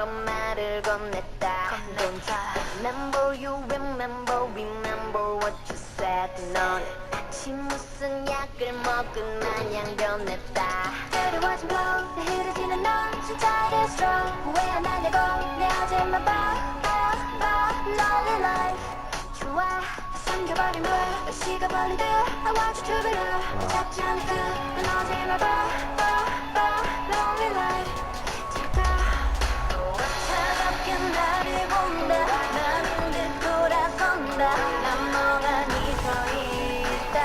바람처럼 말을 건넸다. Remember you remember what you said. 넌 아침 무슨 약을 먹은 마냥 변했다. 그리워진 glow 내 흐려지는 넌 진짜 이랬어. 후회 안 하냐고 내 어제만 봐 lonely life 좋아 숨겨버린 물 시가 벌리듯 I want you to be love 잡지 않을 듯난 어제만 봐 lonely life 지가 차갑게 나를 본다 나는 듯 돌아선다 난 멍하니 서 있다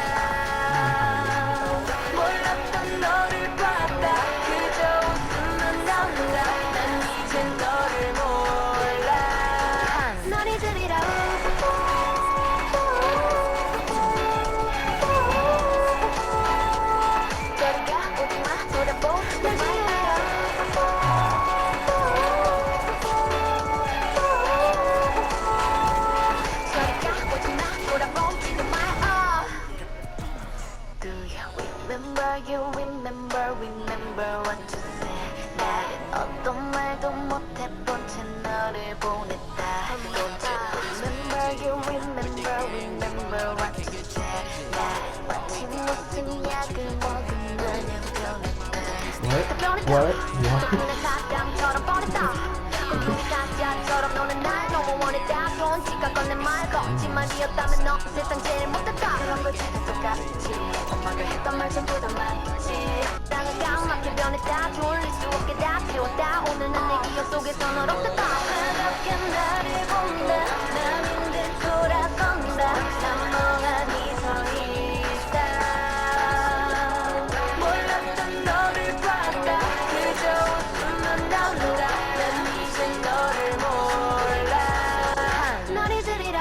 몰랐던 너를 봤다 그저 웃으면 나온다 난 이제 너를 몰라 널 잊으리라 저리가 오지마 돌아보지 마 저리가 오지마 돌아보지도 마 Do you remember what you said 나는 어떤 말도 못해본 채 너를 보냈다 Don't you remember what you said 나는 마치 무슨 약을 먹은 마냥 변했다 내 사장처럼 뻔했다 우리 가짜처럼 노는 날 너무 원했다 손짓과 건넨 말 거짓말이었다면 너 세상 제일 못했다 그런 걸 진짜 똑같지 엄마가 했던 말 전부 다 맞지 땅을 까맣게 변했다 졸릴 수 없게 다 채웠다 오늘은 내 기억 속에서 널 없었다 그렇게 나를 본다 나는 듯 돌아선다 난 멍하니 서 있다 몰랐던 너를 봤다 그저 웃으면 나온다 난 이제 너를 몰라 널 잊으리라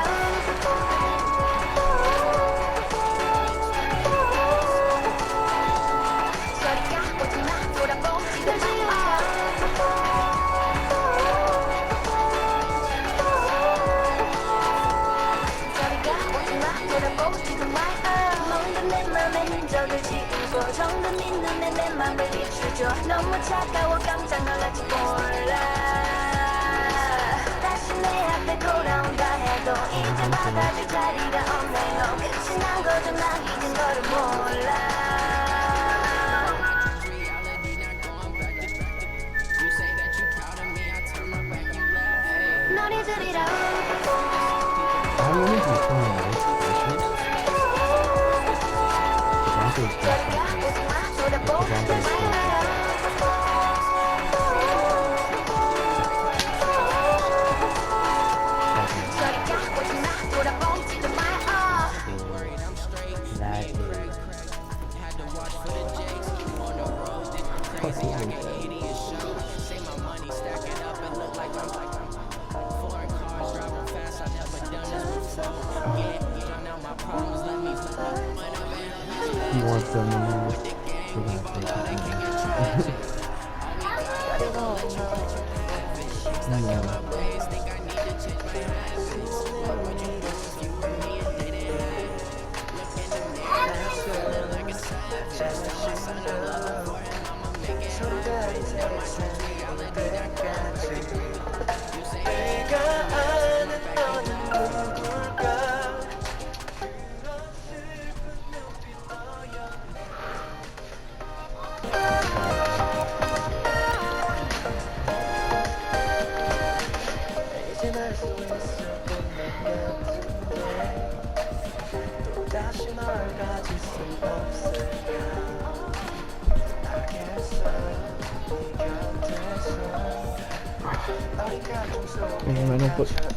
저리가 오지마 돌아보지도 마 저리가 오지마 돌아보지도 마 뭔가 내 맘에 흔적을 지우고 정든 네 눈에 내 맘을 비추죠 너무 차가워 깜짝 놀랄지 몰라 다시 내 앞에 돌아온다 해도 이제 받아줄 자리가 없네요 끝이 난 거죠 난 이제 너를 몰라 널 잊으리라 저리가 오지마 돌아보지도 마 저리가 오지마 돌아보지도 마 He wants them in there. We're gonna take it. Yeah. I don't put.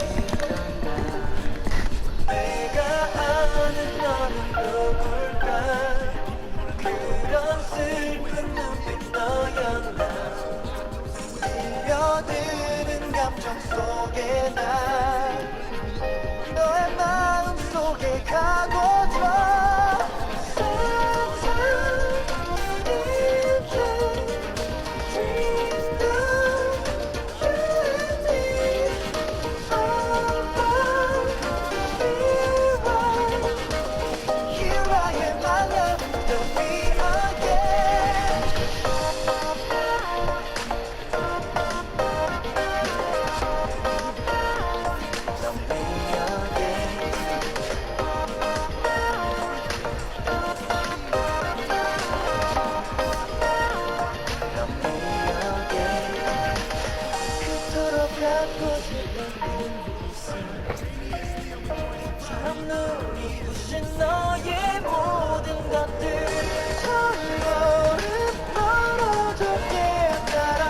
사람 눈이 부신 너의 모든 것들 철거를 멀어졌게 따라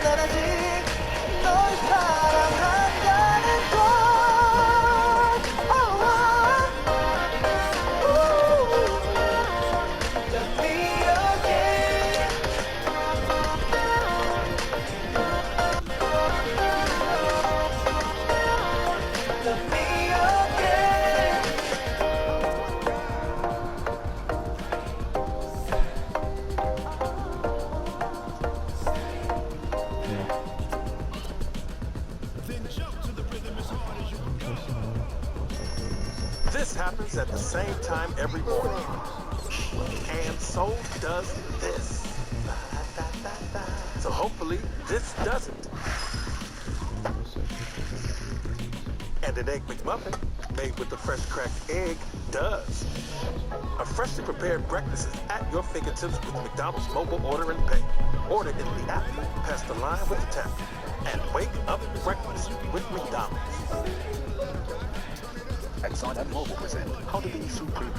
난 아직 널 사랑한다는 걸 Love me again Love me again This happens at the same time every morning. And so does this. So hopefully this doesn't. And an Egg McMuffin made with the fresh cracked egg does. A freshly prepared breakfast is at your fingertips with McDonald's mobile order and pay. Order in the app, pass the line with the tap, and wake up breakfast with McDonald's. Exxon and Mobil present How to Be Supreme.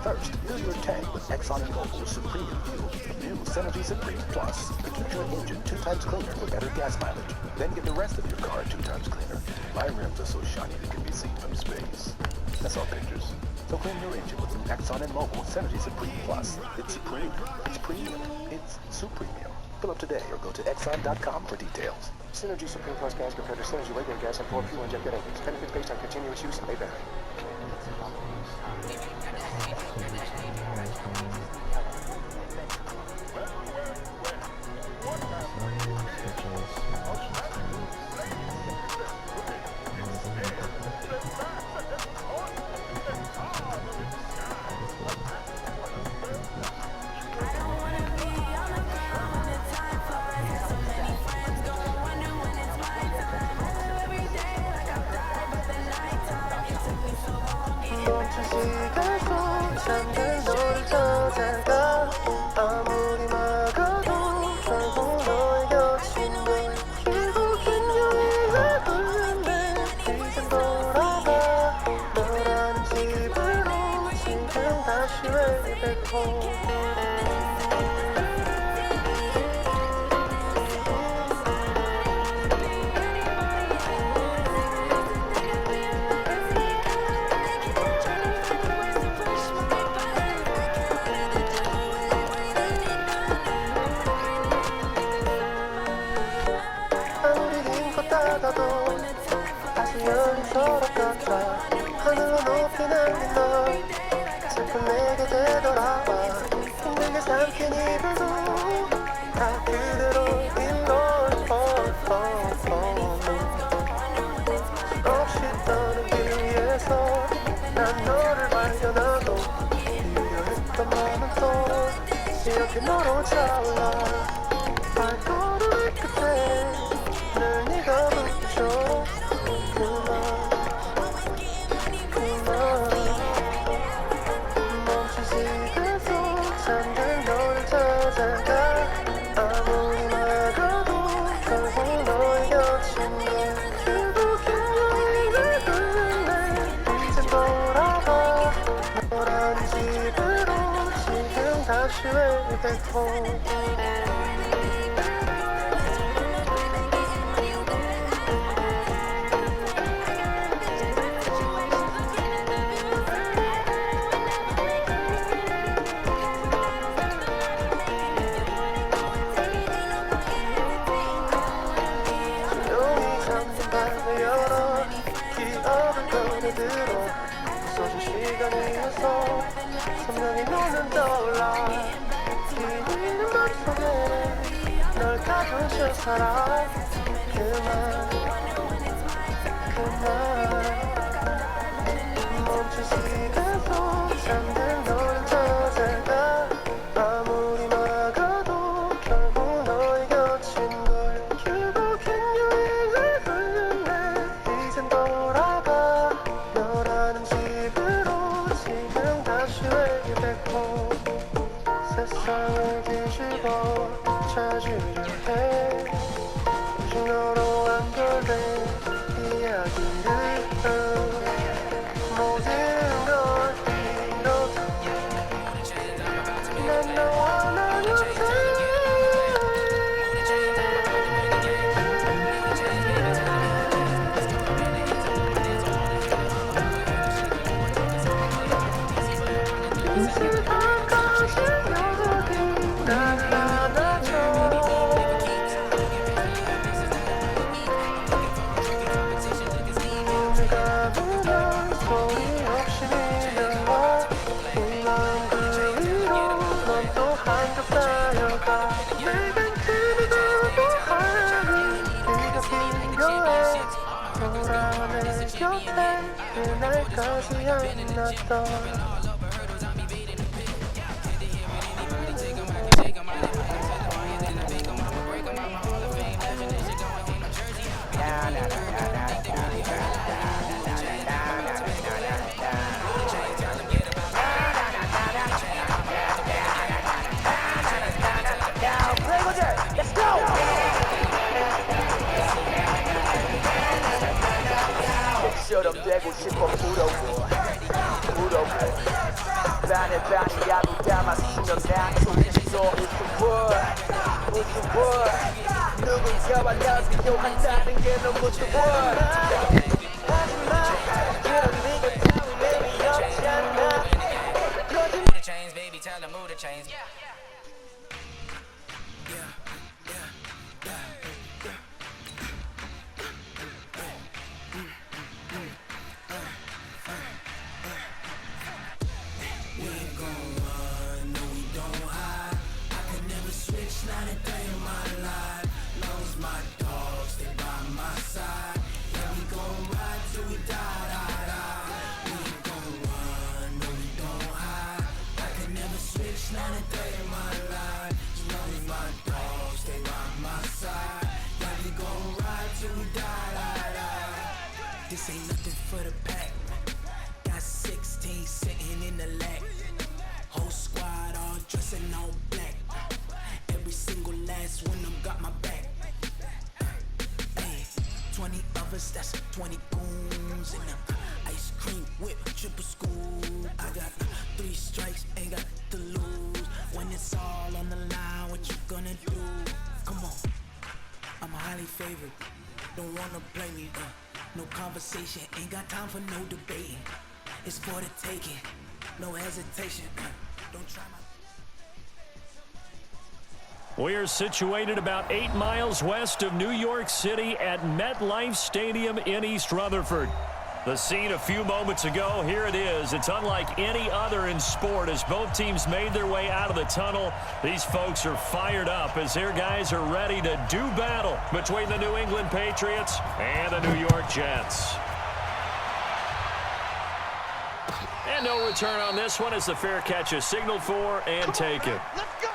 First, fill your tank with Exxon and Mobil Supreme Fuel. New Synergy Supreme Plus to keep your engine 2 times cleaner for better gas mileage. Then get the rest of your car 2 times cleaner. My rims are so shiny they can be seen from space. That's all pictures. So clean your engine with new Exxon and Mobil Synergy Supreme Plus. It's supreme. It's premium. It's Supremium. Fill up today or go to Exxon.com for details. Synergy Supreme Plus gas compared to Synergy regular gas and 4 fuel injected engines. Benefits based on continuous use and may vary. 멈춘 시간 속 잠든 너를 찾아가 아무리 막아도 결국 너의 곁인 걸 결국엔 여기가 돌는데 이젠 돌아가 너라는 집으로 지금 다시 way back home 아무리 힘껏 닫아도 다시 열린 서랍 같아 하늘로 높이 날린 널 슬픈 내게 되돌아와 힘들게 삼킨 이별도 다 그대로인 걸 없이 떠는 길 위에서 난 너를 발견하고 필요했던 마음은 또 이렇게 너로 차올라 발걸음 끝에 늘 네가 붙여 멈춘 시간 속 잠든 너를 찾아가 아무리 막아도 결국 너의 곁인 걸 결국엔 여기를 돌는데 이젠 돌아가 너라는 집으로 지금 다시 way back home 조용히 잠든 방을 열어 기억을 꺼내들어 부서진 시간 위에서 선명히 눈은 떠올라 기리는 맘속에 널 가둔 채 살아 그만 멈춘 시간 속 잠든 너를 찾아가 아무리 막아도 결국 너의 곁인 걸 결국엔 여행을 돌는데 이젠 돌아가 너라는 집으로 지금 다시 way back home 세상을 뒤집어 찾으려 해 오직 너로 안겨 설레 이야기를 모든 걸 잃어도 난 너와 나눈 그날까지 안났던 처럼 되고 싶어 부러워 반에 반이 야구 담았으면 난 속에서 우스워 누군가와 날 비교한다는 게 너무 두워 하지마 그런 네가 따윈 의미 없잖아 Move the chains, baby, tell them move the chains. This ain't nothing for the pack. Got 16 sitting in the lag. Whole squad all dressed in all black. Every single last one of them got my back. Hey, 20 of us, that's 20 goons. And ice cream whip, triple scoop. I got 3 strikes, ain't got to lose. When it's all on the line, what you gonna do? Come on, I'm highly favored. Don't wanna play me, no conversation, ain't got time for no debating. It's for the taking, no hesitation. Don't try my. We are situated about 8 miles west of New York City at MetLife Stadium in East Rutherford. The scene a few moments ago, here it is. It's unlike any other in sport as both teams made their way out of the tunnel. These folks are fired up as their guys are ready to do battle between the New England Patriots and the New York Jets. And no return on this one as the fair catch is signaled for and taken. Let's go!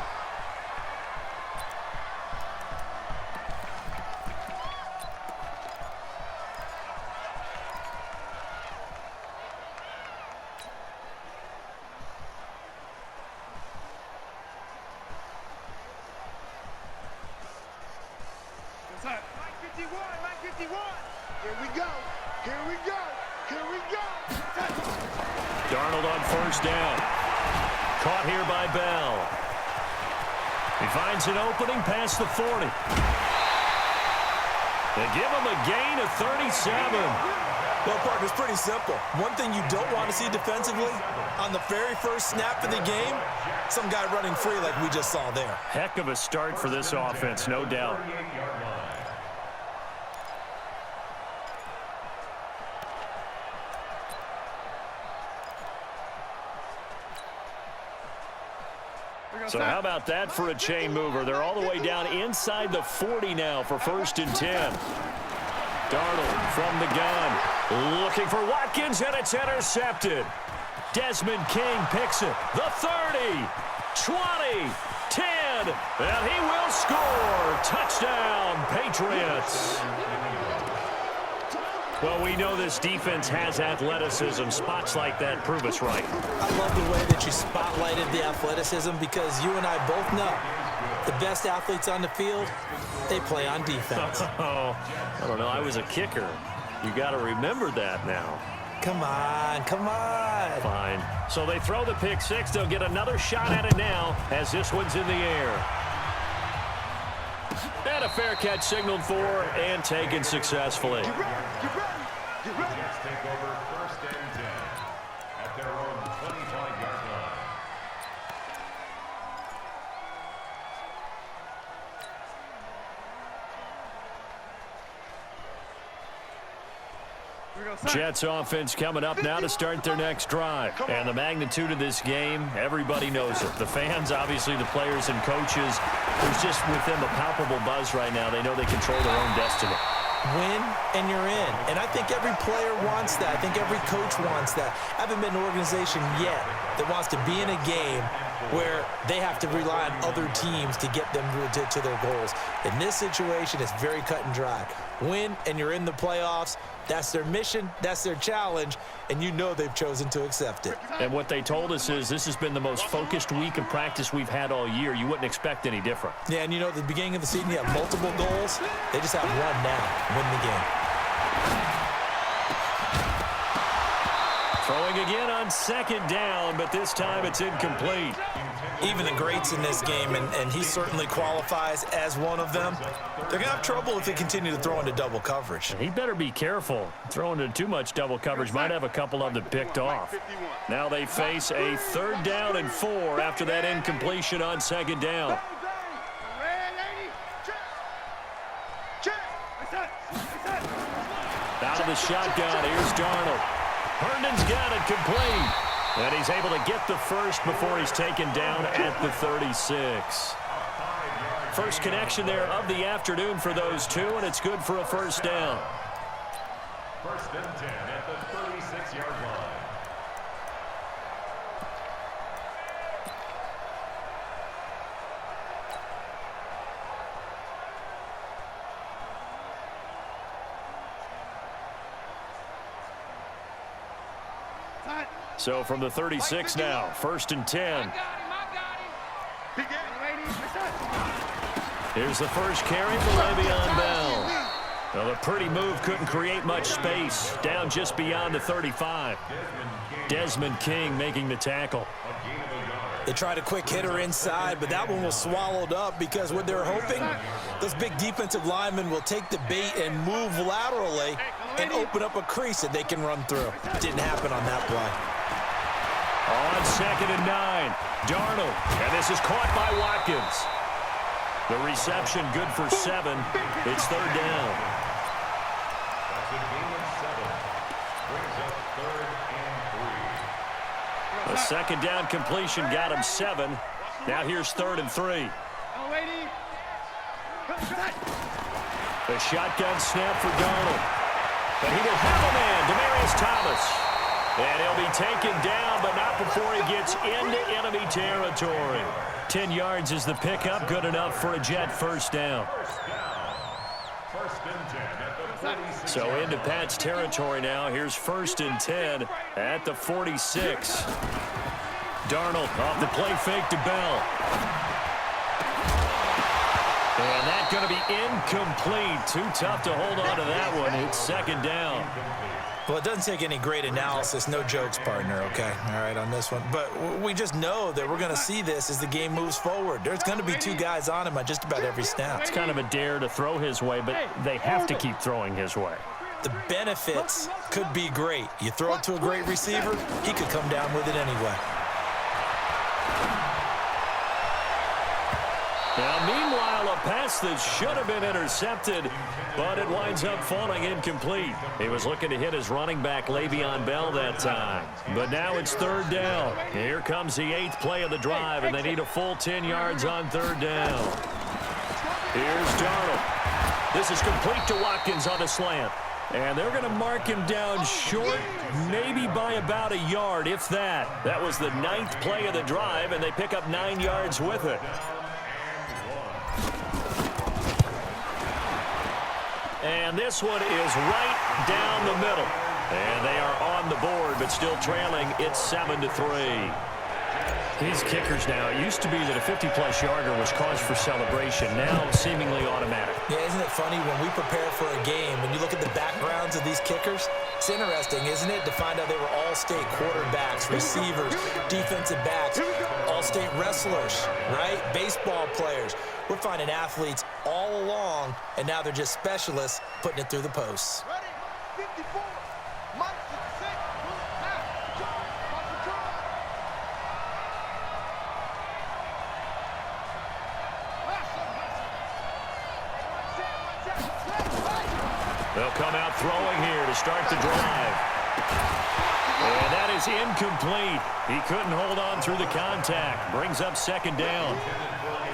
Darnold on first down. Caught here by Bell. He finds an opening past the 40. They give him a gain of 37. Well, Park, it's pretty simple. One thing you don't want to see defensively, on the very first snap of the game, some guy running free like we just saw there. Heck of a start for this offense, no doubt. So how about that for a chain mover? They're all the way down inside the 40 now for 1st and 10. Darnold from the gun. Looking for Watkins, and it's intercepted. Desmond King picks it. The 30, 20, 10, and he will score. Touchdown, Patriots. Well, we know this defense has athleticism. Spots like that prove us right. I love the way that you spotlighted the athleticism because you and I both know The best athletes on the field, they play on defense. Oh, I don't know. I was a kicker. You got to remember that now. Come on, come on. Fine. So they throw the pick six. They'll get another shot at it now as this one's in the air. And a fair catch signaled for and taken successfully. Get ready. Jets take over 1st and 10 at their own 25-yard line. Jets offense coming up now to start their next drive. And the magnitude of this game, everybody knows it. The fans, obviously the players and coaches. There's just with them a palpable buzz right now. They know they control their own destiny. Win and you're in. And I think every player wants that. I think every coach wants that. I haven't been an organization yet that wants to be in a game where they have to rely on other teams to get them to their goals. In this situation, it's very cut and dry. Win and you're in the playoffs. That's their mission, that's their challenge, and you know they've chosen to accept it. And what they told us is this has been the most focused week of practice we've had all year. You wouldn't expect any different. Yeah, and you know, at the beginning of the season, you have multiple goals. They just have one now, win the game. Throwing again on 2nd down, but this time it's incomplete. Even the greats in this game, and he certainly qualifies as one of them, they're going to have trouble if they continue to throw into double coverage. He better be careful. Throwing into too much double coverage might have a couple of them picked off. Now they face a 3rd down and 4 after that incompletion on 2nd down. Out of the shotgun, here's Darnold. Herndon's got it complete. And he's able to get the first before he's taken down at the 36. First connection there of the afternoon for those two, and it's good for a 1st down. 1st and 10 at the 36-yard line. So from the 36 now, 1st and 10. Here's the first carry for Le'Veon Bell. Well, the pretty move couldn't create much space. Down just beyond the 35. Desmond King making the tackle. They tried a quick hitter inside, but that one was swallowed up because what they're hoping, those big defensive linemen will take the bait and move laterally and open up a crease that they can run through. Didn't happen on that play. On 2nd and 9, Darnold, and this is caught by Watkins. The reception good for 7. It's 3rd down. That's a gain of 7. Brings up 3rd and 3. The 2nd down completion got him 7. Now here's 3rd and 3. The shotgun snap for Darnold. But he will have a man, Demaryius Thomas. And he'll be taken down, but not before he gets into enemy territory. 10 yards is the pickup, good enough for a Jet 1st down. 1st and 10 at the 46. So into Pat's territory now. Here's 1st and 10 at the 46. Darnold off the play fake to Bell. And that's going to be incomplete. Too tough to hold on to that one. It's 2nd down. Well, it doesn't take any great analysis. No jokes, partner, okay? All right, on this one. But we just know that we're going to see this as the game moves forward. There's going to be 2 guys on him on just about every snap. It's kind of a dare to throw his way, but they have to keep throwing his way. The benefits could be great. You throw it to a great receiver, he could come down with it anyway. Now, meanwhile, a pass that should have been intercepted, but it winds up falling incomplete. He was looking to hit his running back, Le'Veon Bell, that time. But now it's 3rd down. Here comes the 8th play of the drive, and they need a full 10 yards on 3rd down. Here's Darnold. This is complete to Watkins on a slant. And they're going to mark him down short, maybe by about a yard, if that. That was the 9th play of the drive, and they pick up 9 yards with it. And this one is right down the middle. And they are on the board, but still trailing. It's 7-3. These kickers now, it used to be that a 50-plus yarder was cause for celebration. Now, seemingly automatic. Yeah, isn't it funny when we prepare for a game, when you look at the backgrounds of these kickers? It's interesting, isn't it, to find out they were all-state quarterbacks, receivers, defensive backs, all-state wrestlers, right? Baseball players. We're finding athletes all along, and now they're just specialists putting it through the posts. Ready? 54. Mike to the set. Now. Control. They'll come out throwing here to start the drive. And that is incomplete. He couldn't hold on through the contact. Brings up second down.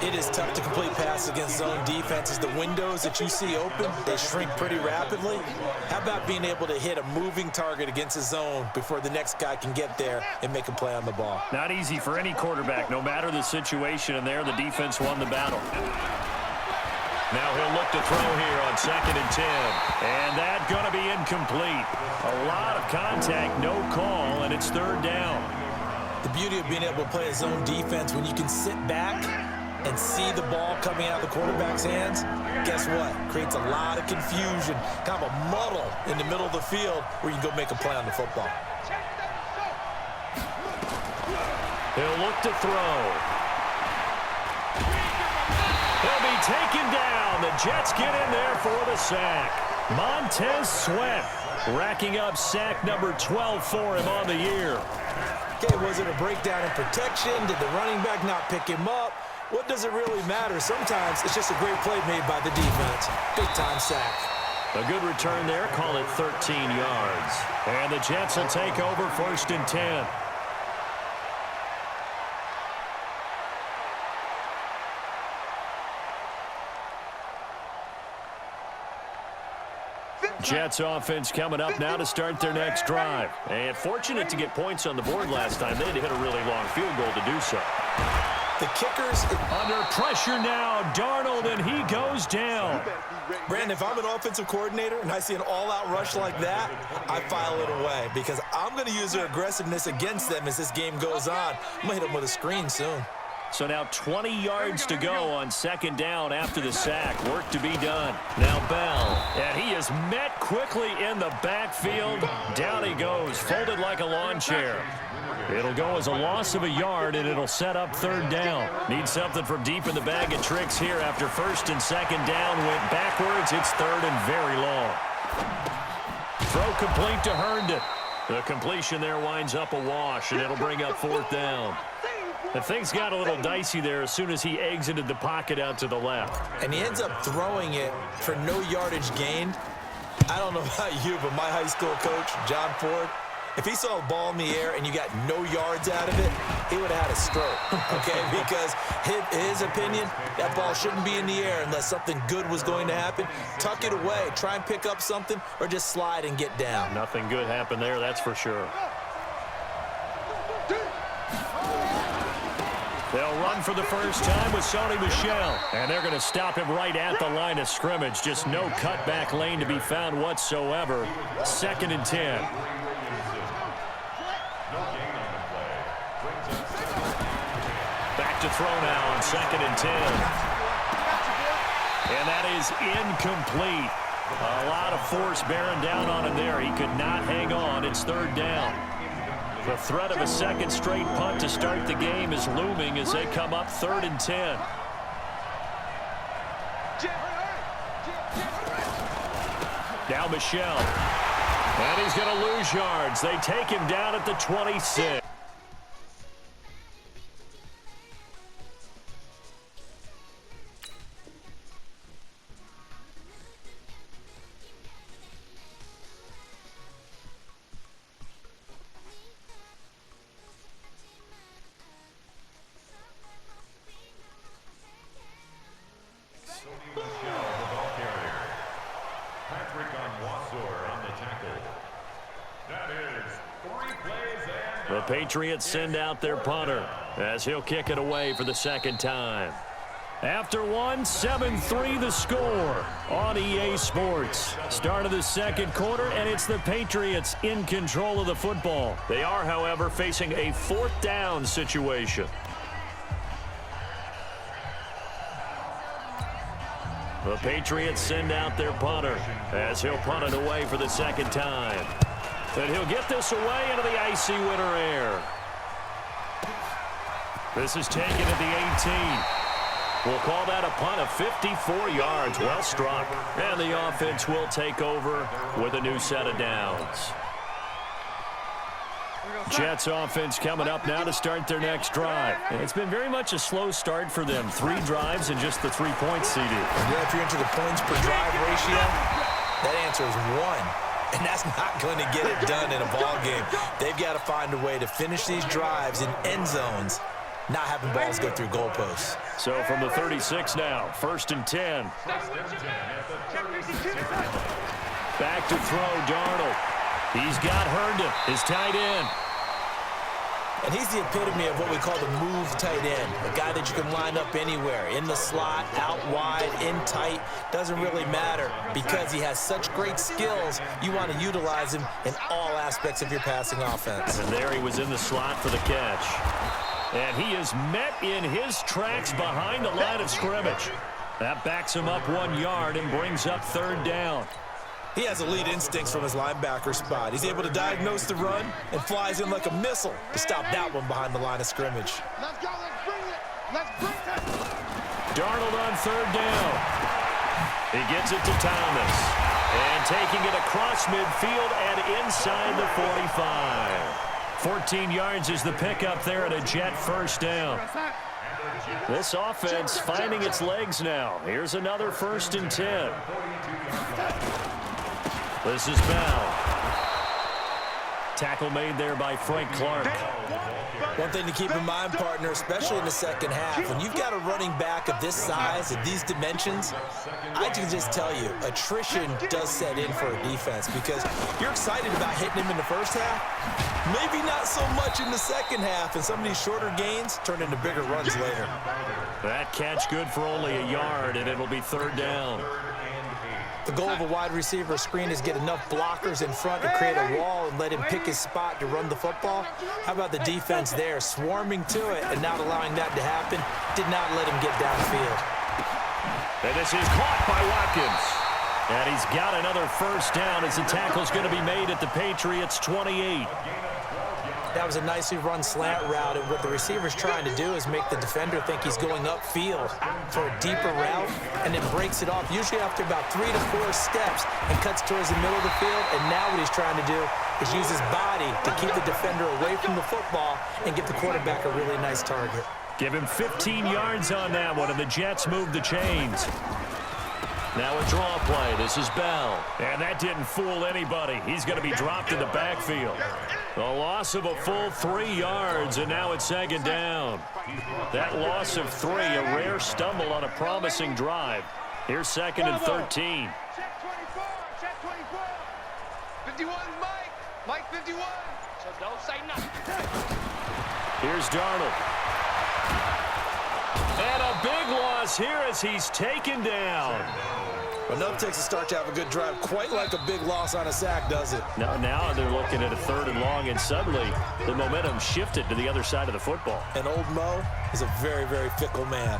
It is tough to complete passes against zone defenses. The windows that you see open, they shrink pretty rapidly. How about being able to hit a moving target against a zone before the next guy can get there and make a play on the ball? Not easy for any quarterback, no matter the situation, and there the defense won the battle. Now he'll look to throw here on 2nd and 10. And that's going to be incomplete. A lot of contact, no call, and it's 3rd down. The beauty of being able to play a zone defense, when you can sit back and see the ball coming out of the quarterback's hands, guess what? Creates a lot of confusion, kind of a muddle in the middle of the field where you can go make a play on the football. He'll look to throw. He'll be taken down. The Jets get in there for the sack. Montez Sweat racking up sack number 12 for him on the year. Okay, was it a breakdown in protection? Did the running back not pick him up? What does it really matter? Sometimes it's just a great play made by the defense. Big-time sack. A good return there. Call it 13 yards. And the Jets will take over 1st and 10. Jets offense coming up now to start their next drive. And fortunate to get points on the board last time. They had to hit a really long field goal to do so. The kickers under pressure now. Darnold, and he goes down. Brandon, if I'm an offensive coordinator and I see an all-out rush like that, I file it away because I'm going to use their aggressiveness against them as this game goes on. I'm going to hit them with a screen soon. So now 20 yards to go on 2nd down after the sack. Work to be done. Now Bell. And he is met quickly in the backfield. Down he goes, folded like a lawn chair. It'll go as a loss of a yard, and it'll set up 3rd down. Need something from deep in the bag of tricks here after 1st and 2nd down. Went backwards. It's 3rd and very long. Throw complete to Herndon. The completion there winds up a wash, and it'll bring up 4th down. And things got a little dicey there as soon as he exited the pocket out to the left. And he ends up throwing it for no yardage gained. I don't know about you, but my high school coach, John Ford, if he saw a ball in the air and you got no yards out of it, he would have had a stroke, okay? Because his opinion, that ball shouldn't be in the air unless something good was going to happen. Tuck it away, try and pick up something, or just slide and get down. Nothing good happened there, that's for sure. They'll run for the first time with Sony Michel. And they're going to stop him right at the line of scrimmage. Just no cutback lane to be found whatsoever. 2nd and 10. Back to throw now on 2nd and 10. And that is incomplete. A lot of force bearing down on him there. He could not hang on. It's 3rd down. The threat of a second straight punt to start the game is looming as they come up 3rd and 10. Now Michel. And he's going to lose yards. They take him down at the 26. The Patriots send out their punter as he'll kick it away for the 2nd time. After one, 7-3 the score on EA Sports. Start of the second quarter, and it's the Patriots in control of the football. They are, however, facing a fourth down situation. The Patriots send out their punter as he'll punt it away for the second time. And he'll get this away into the icy winter air. This is taken at the 18. We'll call that a punt of 54 yards. Well struck. And the offense will take over with a new set of downs. Jets offense coming up now to start their next drive. And it's been very much a slow start for them. 3 drives and just the 3 points, CD. Yeah, if you're into the points per drive ratio, that answer is 1. And that's not going to get it done in a ball game. They've got to find a way to finish these drives in end zones, not having balls go through goalposts. So from the 36 now, 1st and 10. Back to throw, Darnold. He's got Herndon, his tight end. And he's the epitome of what we call the move tight end, a guy that you can line up anywhere, in the slot, out wide, in tight, doesn't really matter because he has such great skills. You want to utilize him in all aspects of your passing offense. And there he was in the slot for the catch. And he is met in his tracks behind the line of scrimmage. That backs him up 1 yard and brings up 3rd down. He has elite instincts from his linebacker spot. He's able to diagnose the run and flies in like a missile to stop that one behind the line of scrimmage. Let's go, let's bring it. Let's bring it. Darnold on 3rd down. He gets it to Thomas. And taking it across midfield and inside the 45. 14 yards is the pickup there at a Jet 1st down. This offense finding its legs now. Here's another 1st and 10. This is Bell. Tackle made there by Frank Clark. One thing to keep in mind, partner, especially in the second half, when you've got a running back of this size and these dimensions, I can just tell you, attrition does set in for a defense because you're excited about hitting him in the first half, maybe not so much in the second half, and some of these shorter gains turn into bigger runs later. That catch good for only a yard, and it'll be 3rd down. The goal of a wide receiver screen is get enough blockers in front to create a wall and let him pick his spot to run the football. How about the defense there, swarming to it and not allowing that to happen? Did not let him get downfield. And this is caught by Watkins. And he's got another 1st down as the tackle's going to be made at the Patriots' 28. That was a nicely run slant route, and what the receiver's trying to do is make the defender think he's going upfield for a deeper route, and then breaks it off, usually after about 3 to 4 steps, and cuts towards the middle of the field. And now what he's trying to do is use his body to keep the defender away from the football and give the quarterback a really nice target. Give him 15 yards on that one, and the Jets move the chains. Now a draw play. This is Bell. And that didn't fool anybody. He's going to be dropped in the backfield. The loss of a full 3 yards, and now it's 2nd down. That loss of 3, a rare stumble on a promising drive. Here's 2nd and 13. Check 24, check 24. 51 Mike. Mike 51. So don't say nothing. Here's Darnold. And a big loss here as he's taken down. Enough takes a start to have a good drive, quite like a big loss on a sack, does it? Now they're looking at a 3rd and long, and suddenly the momentum shifted to the other side of the football. And old Mo is a very, very fickle man.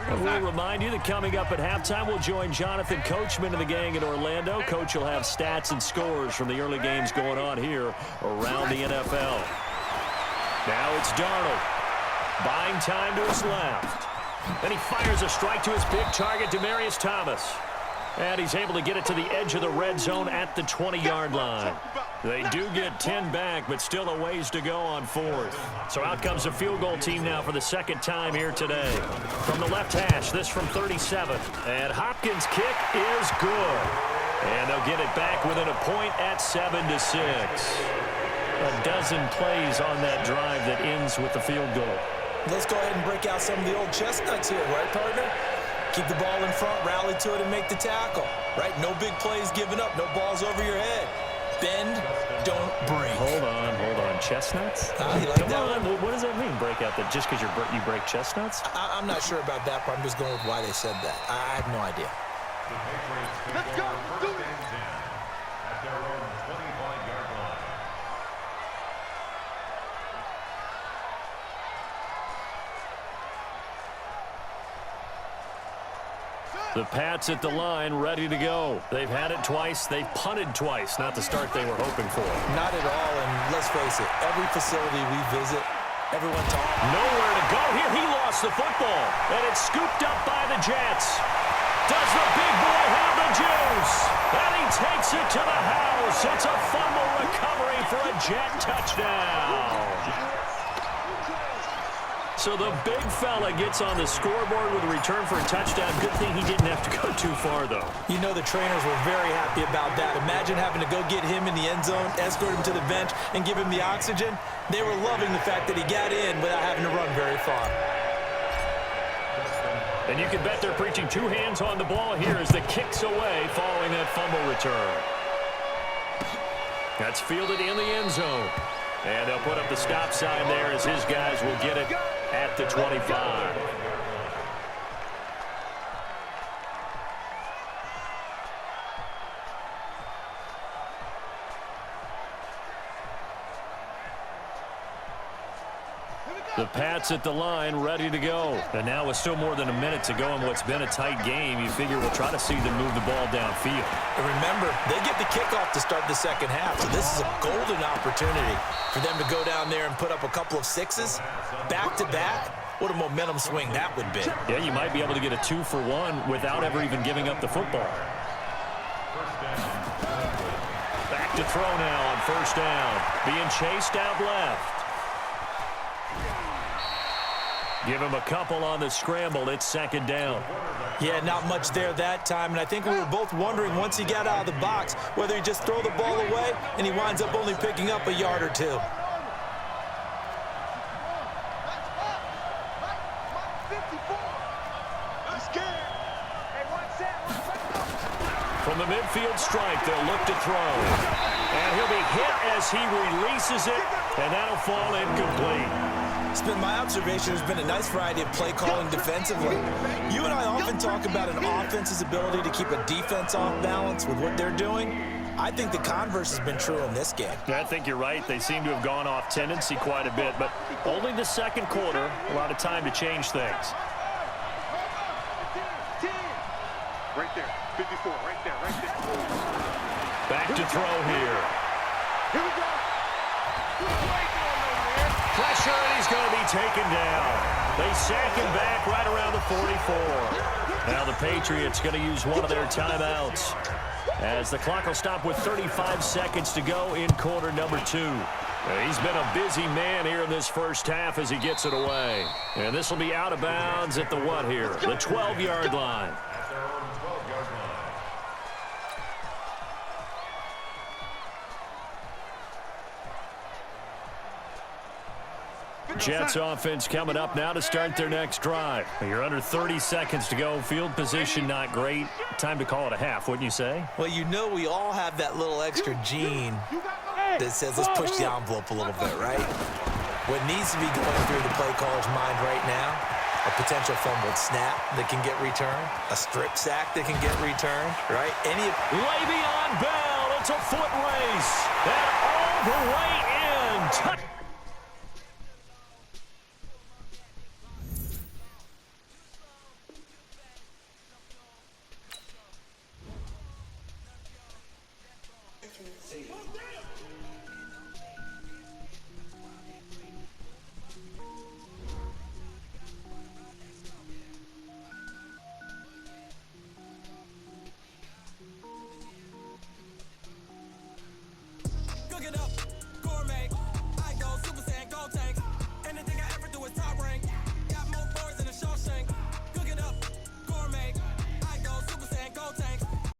And we'll remind you that coming up at halftime, we'll join Jonathan Coachman and the gang in Orlando. Coach will have stats and scores from the early games going on here around the NFL. Now it's Darnold. Buying time to his left. Then he fires a strike to his big target, Demaryius Thomas. And he's able to get it to the edge of the red zone at the 20-yard line. They do get 10 back, but still a ways to go on 4th. So out comes the field goal team now for the 2nd time here today. From the left hash, this from 37. And Hopkins' kick is good. And they'll get it back within a point at 7-6. A dozen plays on that drive that ends with the field goal. Let's go ahead and break out some of the old chestnuts here, right, partner? Keep the ball in front, rally to it, and make the tackle, right? No big plays given up, no balls over your head. Bend, don't break. Hold on. Chestnuts? You like Come that on. one? What does that mean, break out that just because you break chestnuts? I'm not sure about that, but I'm just going with why they said that. I have no idea. The Patriots take over first and 10 at their own 25-yard line. The Pats at the line, ready to go. They've had it twice. They've punted twice. Not the start they were hoping for. Not at all, and let's face it, every facility we visit, everyone talks. Nowhere to go here. He lost the football, and it's scooped up by the Jets. Does the big boy have the juice? And he takes it to the house. It's a fumble recovery for a Jet touchdown. So the big fella gets on the scoreboard with a return for a touchdown. Good thing he didn't have to go too far, though. You know the trainers were very happy about that. Imagine having to go get him in the end zone, escort him to the bench, and give him the oxygen. They were loving the fact that he got in without having to run very far. And you can bet they're preaching two hands on the ball here as the kick's away following that fumble return. That's fielded in the end zone. And they'll put up the stop sign there as his guys will get it at the 25. The Pats at the line, ready to go. And now with still more than a minute to go in what's been a tight game, you figure we'll try to see them move the ball downfield. And remember, they get the kickoff to start the second half, so this is a golden opportunity for them to go down there and put up a couple of sixes back-to-back. What a momentum swing that would be. Yeah, you might be able to get a 2-for-1 without ever even giving up the football. Back to throw now on first down. Being chased out left. Give him a couple on the scramble. It's second down. Yeah, not much there that time, and I think we were both wondering once he got out of the box whether he just throw the ball away and he winds up only picking up a yard or two. From the midfield stripe, they'll look to throw. And he'll be hit as he releases it, and that'll fall incomplete. It's been my observation there's been a nice variety of play calling defensively. You and I often talk about an offense's ability to keep a defense off balance with what they're doing. I think the converse has been true in this game. Yeah, I think you're right. They seem to have gone off tendency quite a bit, but only the second quarter, a lot of time to change things. Right there, 54, right there. Back to throw here. Here we go. Pressure, and he's going to be taken down. They sack him back right around the 44. Now the Patriots going to use one of their timeouts as the clock will stop with 35 seconds to go in quarter number 2. He's been a busy man here in this first half as he gets it away. And this will be out of bounds at the what here? The 12-yard line. Jets offense coming up now to start their next drive. You're under 30 seconds to go. Field position not great. Time to call it a half, wouldn't you say? Well, you know we all have that little extra gene that says let's push the envelope a little bit, right? What needs to be going through the play caller's mind right now, a potential fumbled snap that can get returned, a strip sack that can get returned, right? Le'Veon Bell, it's a foot race. And all the way in. Touch.